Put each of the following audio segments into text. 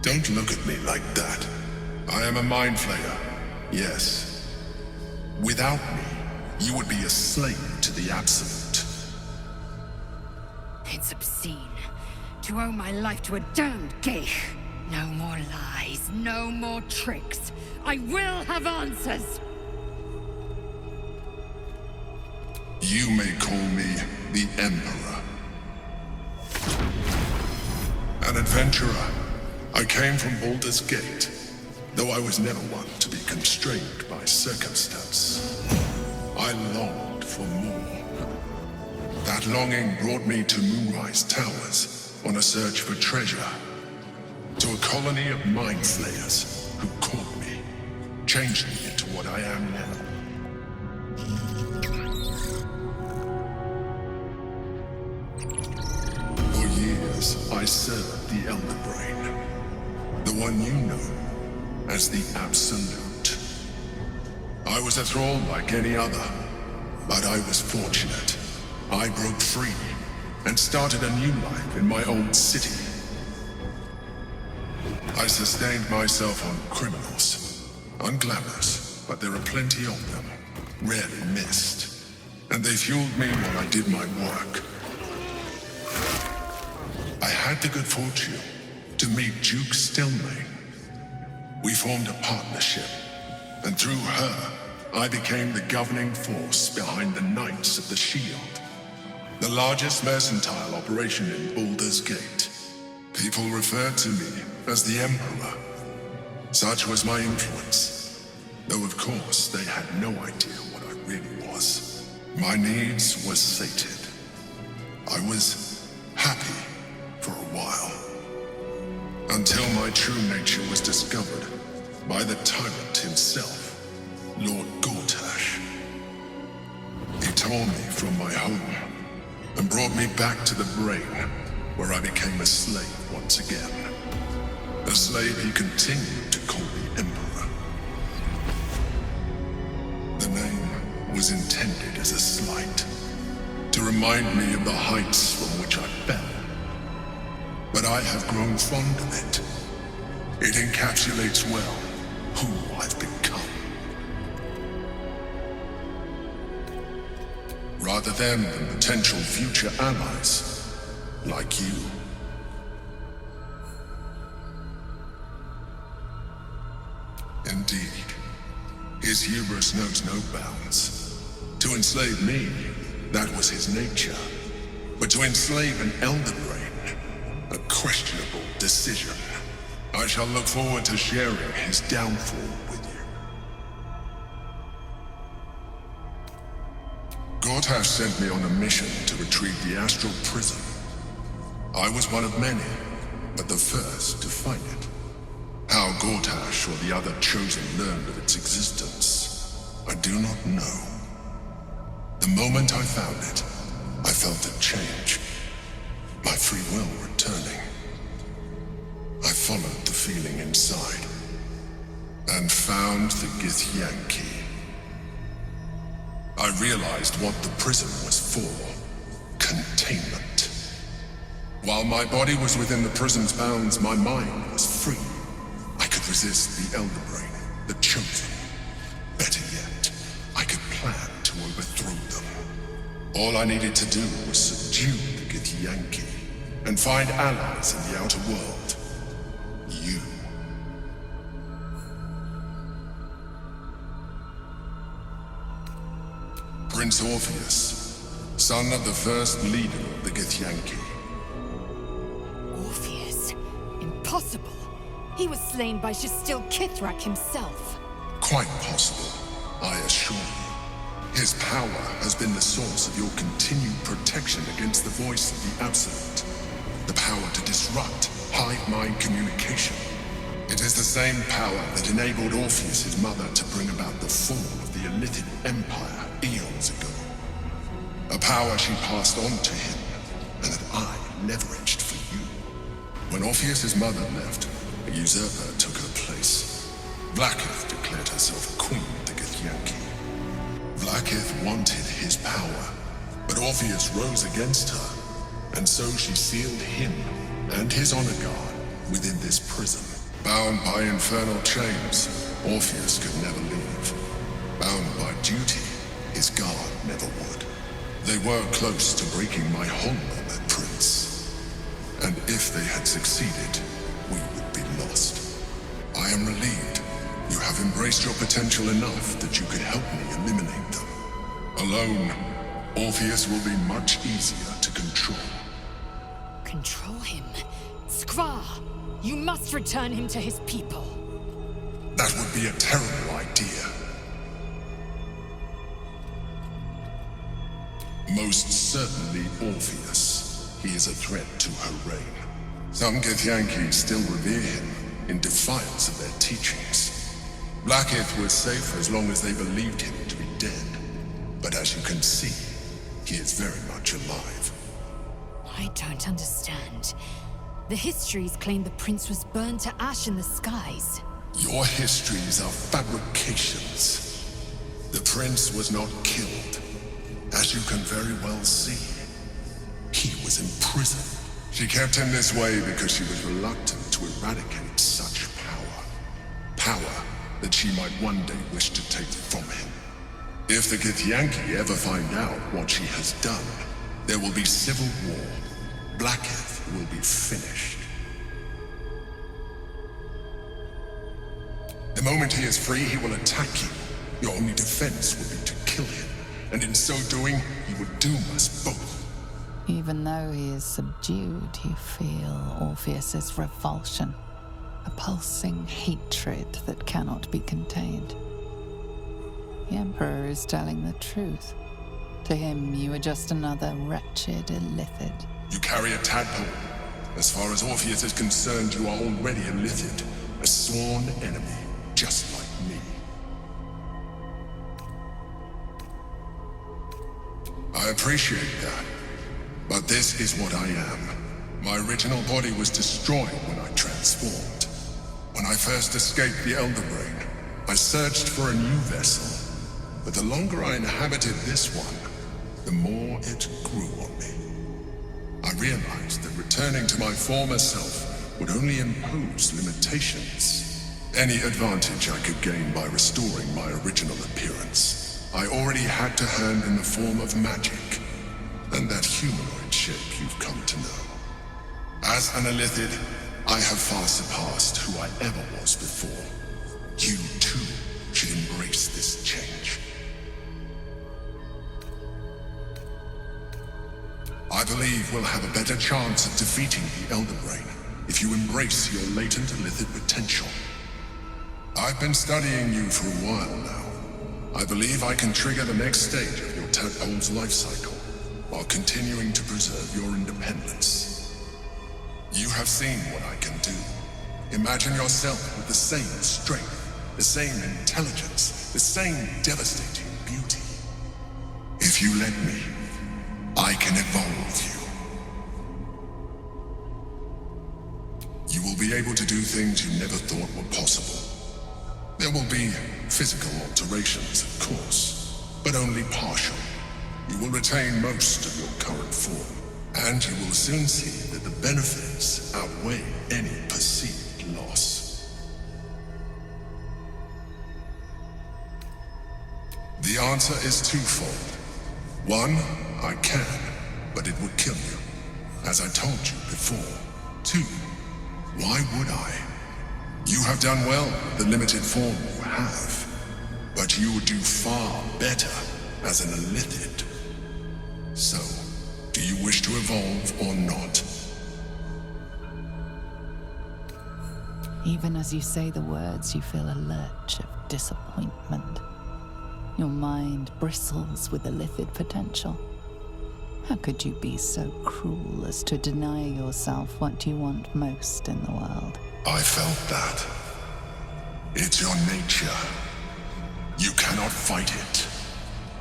Don't look at me like that. I am a Mindflayer, yes. Without me, you would be a slave to the Absolute. It's obscene to owe my life to a damned geich. No more lies, no more tricks. I will have answers! You may call me the Emperor. An adventurer. I came from Baldur's Gate, though I was never one to be constrained by circumstance. I longed for more. That longing brought me to Moonrise Towers on a search for treasure. To a colony of Mindflayers who caught me, changed me into what I am now. For years, I served the Elder Brain, the one you know as the Absolute. I was a thrall like any other, but I was fortunate. I broke free and started a new life in my old city. I sustained myself on criminals, unglamorous, but there are plenty of them, rarely missed, and they fueled me while I did my work. I had the good fortune to meet Duke Stillmain. We formed a partnership, and through her, I became the governing force behind the Knights of the Shield, the largest mercantile operation in Baldur's Gate. People referred to me as the Emperor. Such was my influence, though of course they had no idea what I really was. My needs were sated. I was happy for a while, until my true nature was discovered by the tyrant himself, Lord Gortash. He tore me from my home and brought me back to the Brain, where I became a slave once again. A slave he continued to call the Emperor. The name was intended as a slight, to remind me of the heights from which I fell. But I have grown fond of it. It encapsulates well who I've become. Rather than potential future allies, like you. Indeed, his hubris knows no bounds. To enslave me, that was his nature. But to enslave an Elder Brain, a questionable decision. I shall look forward to sharing his downfall with you. Gortash sent me on a mission to retrieve the Astral Prism. I was one of many, but the first to find it. How Gortash or the other Chosen learned of its existence, I do not know. The moment I found it, I felt a change. My free will returning. I followed the feeling inside, and found the githyanki. I realized what the prism was for. Containment. While my body was within the prism's bounds, my mind was free. I could resist the Elder Brain, the Chosen. Better yet, I could plan to overthrow them. All I needed to do was subdue the githyanki, and find allies in the outer world. You. Prince Orpheus, son of the first leader of the githyanki. Orpheus? Impossible. He was slain by Shastil Kithrak himself. Quite possible, I assure you. His power has been the source of your continued protection against the voice of the Absolute. The power to disrupt hive-mind communication. It is the same power that enabled Orpheus' mother to bring about the fall of the illithid empire eons ago. A power she passed on to him, and that I leveraged for you. When Orpheus' mother left, a usurper took her place. Blackith declared herself queen of the githyanki. Blackith wanted his power, but Orpheus rose against her, and so she sealed him and his honor guard within this prism. Bound by infernal chains, Orpheus could never leave. Bound by duty, his guard never would. They were close to breaking my hold on that prince. And if they had succeeded, we would be lost. I am relieved. You have embraced your potential enough that you could help me eliminate them. Alone, Orpheus will be much easier to control. Control him? Skvar! You must return him to his people. That would be a terrible idea. Most certainly Orpheus. He is a threat to her reign. Some githyanki still revere him in defiance of their teachings. Blackith was safe as long as they believed him to be dead. But as you can see, he is very much alive. I don't understand. The histories claim the prince was burned to ash in the skies. Your histories are fabrications. The prince was not killed. As you can very well see, he was in prison. She kept him this way because she was reluctant to eradicate such power. Power that she might one day wish to take from him. If the githyanki ever find out what she has done, there will be civil war. Blackith will be finished. The moment he is free, he will attack you. Your only defense will be to kill him, and in so doing, he would doom us both. Even though he is subdued, you feel Orpheus's revulsion, a pulsing hatred that cannot be contained. The Emperor is telling the truth. To him, you are just another wretched illithid. You carry a tadpole. As far as Orpheus is concerned, you are already illithid, a sworn enemy, just like me. I appreciate that, but this is what I am. My original body was destroyed when I transformed. When I first escaped the Elder Brain, I searched for a new vessel, but the longer I inhabited this one, the more it grew on me. I realized that returning to my former self would only impose limitations. Any advantage I could gain by restoring my original appearance, I already had to hand in the form of magic, and that humanoid shape you've come to know. As an illithid, I have far surpassed who I ever was before. You too should embrace this change. I believe we'll have a better chance of defeating the Elder Brain if you embrace your latent illithid potential. I've been studying you for a while now. I believe I can trigger the next stage of your tadpole's life cycle while continuing to preserve your independence. You have seen what I can do. Imagine yourself with the same strength, the same intelligence, the same devastating beauty. If you let me, I can evolve you. You will be able to do things you never thought were possible. There will be physical alterations, of course, but only partial. You will retain most of your current form, and you will soon see that the benefits outweigh any perceived loss. The answer is twofold. One, I can, but it would kill you, as I told you before. Two, why would I? You have done well with the limited form you have, but you would do far better as an illithid. So, do you wish to evolve or not? Even as you say the words, you feel a lurch of disappointment. Your mind bristles with illithid potential. How could you be so cruel as to deny yourself what you want most in the world? I felt that. It's your nature. You cannot fight it.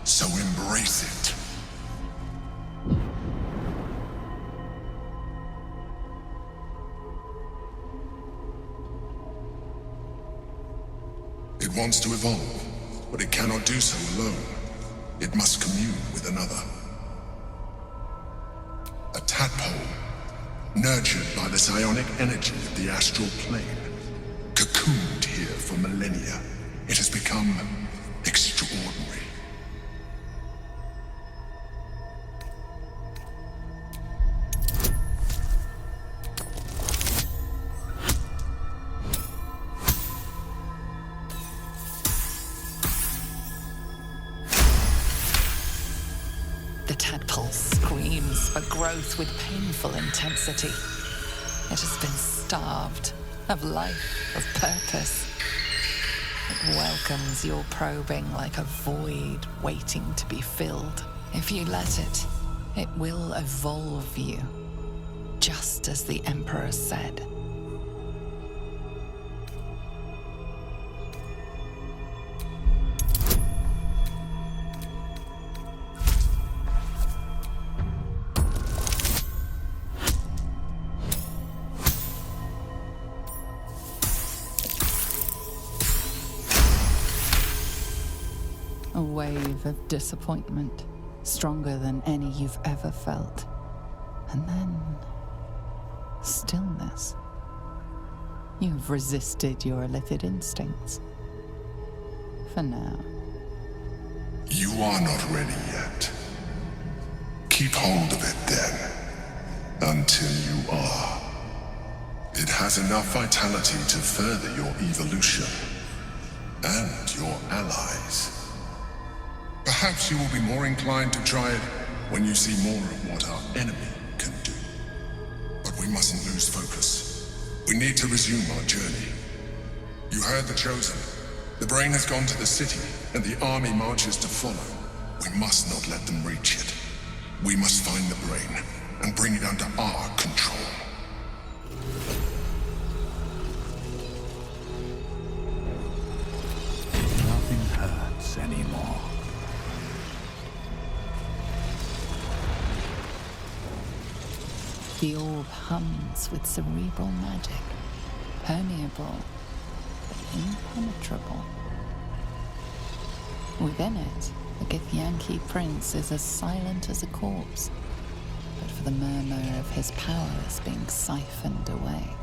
So embrace it. It wants to evolve, but it cannot do so alone. It must commune with another. A tadpole, nurtured by the psionic energy of the astral plane. Cocooned here for millennia, it has become extraordinary. The tadpole screams for growth with painful intensity. It has been starved of life, of purpose. It welcomes your probing like a void waiting to be filled. If you let it, it will evolve you, just as the Emperor said. A wave of disappointment, stronger than any you've ever felt. And then, stillness. You've resisted your illithid instincts. For now. You are not ready yet. Keep hold of it then, until you are. It has enough vitality to further your evolution, and your allies. Perhaps you will be more inclined to try it when you see more of what our enemy can do. But we mustn't lose focus. We need to resume our journey. You heard the Chosen. The brain has gone to the city, and the army marches to follow. We must not let them reach it. We must find the brain, and bring it under our control. Nothing hurts anymore. The orb hums with cerebral magic, permeable, but impenetrable. Within it, the Githyanki prince is as silent as a corpse, but for the murmur of his powers being siphoned away.